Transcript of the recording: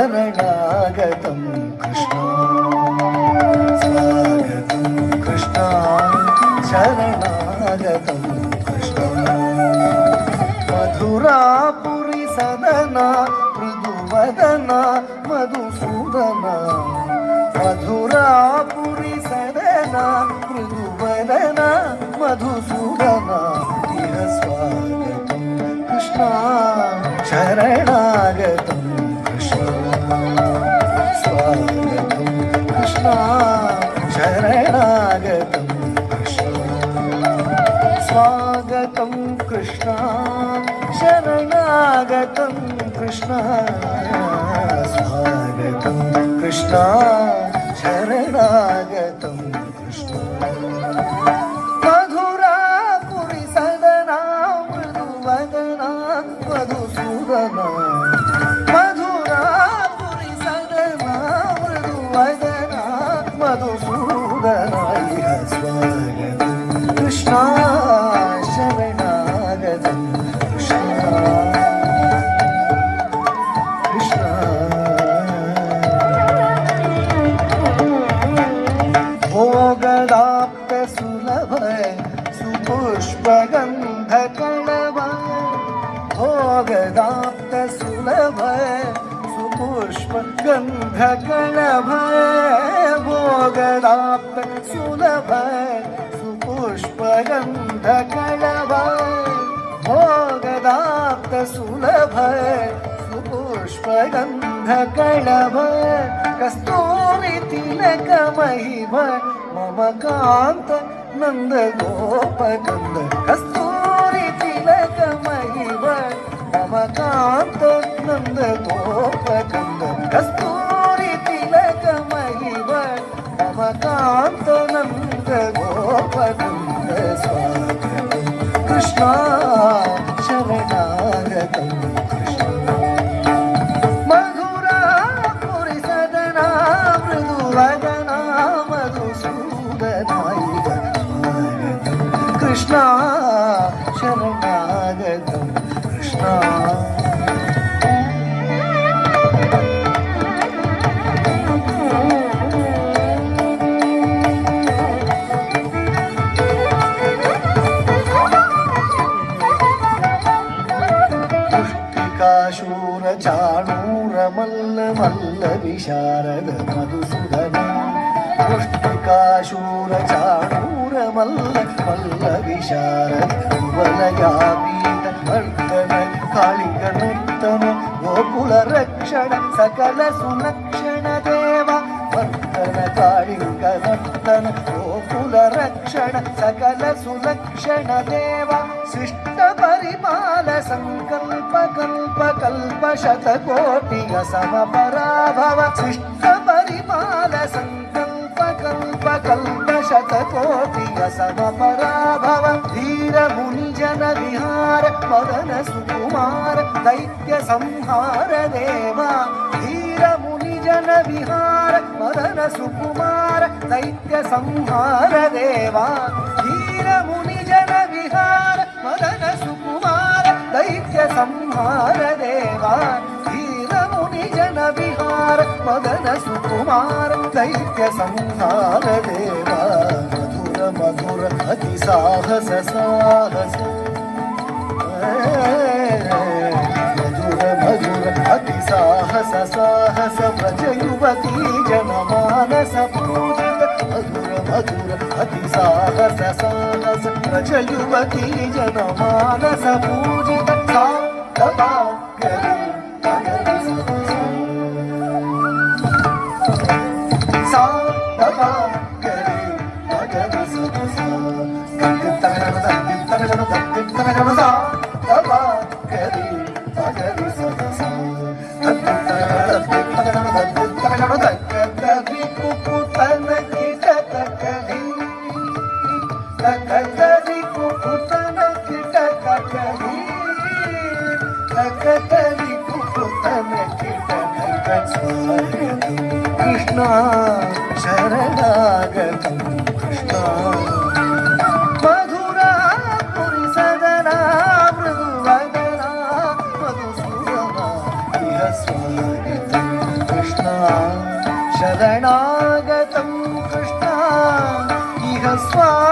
शरणागतं कृष्ण स्वागतं कृष्ण शरणागतं कृष्ण मधुरापुरी सदना मृदुवदना मधुसूदना मधुरापुरी सदना मृदुवदना मधुसूदना इह स्वागतं कृष्ण शरणागतं स्वागतं कृष्ण शरणागतं कृष्ण स्वागतं कृष्ण शरणागतं कृष्ण स्वागतं कृष्ण शरणागतं कृष्ण मधुरापुरी सदना मृदुवदना मधुसूदना मधुसूदना इह स्वागतं कृष्ण शरणागतं कृष्ण कृष्ण भोगदाप्त सुलभ सुपुष्पगन्धकलभ भोगदाप्त सुलभ पुष्पगन्धकलभ भोगदाप्त सुलभ सुपुष्पगन्धकलभ भोगदाप्त सुलभ सुपुष्पगन्धकलभ कस्तूरी तिलकमहिम मम कान्त नन्दगोपकन्द कस्तूरी तिलकमहिम मम कान्त नन्दगोपकन्द कस्तूरी तिलकमहिम मम कान्त नन्दगोपकन्द स्वागतं कृष्ण शरणागतं कृष्ण मधुरापुरी सदना मृदुवदना मधुसूदना स्वागतं कृष्ण शरणागतं कृष्ण शूर चाणूर मल्ल मल्ल विशारद मधुसूदना पुष्टिकाशूर चाणूर मल्ल मल्ल विशारद कुवलयापीठ वर्धन कालिक नर्तन गोकुल रक्षण सकल सुलक्षण देव वर्धन कालिक नर्तन गोकुल रक्षण सकल सुलक्षण देव शिष्ट परिपाल संकल्प कल्प कल्प शतकोटि समपराभव शिष्ट परिपाल संकल्प कल्प कल्प शतकोटि समपराभव धीर मुनि जन विहार मदन सुकुमार दैत्य संहार देवा धीर मुनि जन विहार मदन सुकुमार दैत्य संहार देवा धीर मुनि जन विहार मदन सुकुमार दैत्य संहार देवा धीर मुनि जन ಮದನ ವಿಹಾರ ಮದನ ಸುಕುಮಾರ ದೈತ್ಯ ಸಂಹಾರ ದೇವ ಮಧುರ ಮಧುರ ಅತಿ ಸಾಹಸ ಸಾಹಸ ಮಧುರ ಮಧುರ ಅತಿ ಸಾಹಸ ಸಾಹಸ ವ್ರಜ ಯುವತಿ ಜನಮಾನಸ ಪೂಜಿತ ಮಧುರ ಮಧುರ ಅತಿ ಸಾಹಸ ಸಾಹಸ ವ್ರಜ ಯುವತಿ ಜನಮಾನಸ ಪೂಜಿತ ಕೃಷ್ಣ ಶರಣಾಗತಂ ಕೃಷ್ಣ ಮಧುರ ಪುರಿ ಸದನ ಮೃದುವದನ ಮಧುಸೂದನ ಇಹ ಸ್ವಾಗತಂ ಕೃಷ್ಣ ಶರಣಾಗತಂ ಕೃಷ್ಣ ಇಹ ಸ್ವಾಗತಂ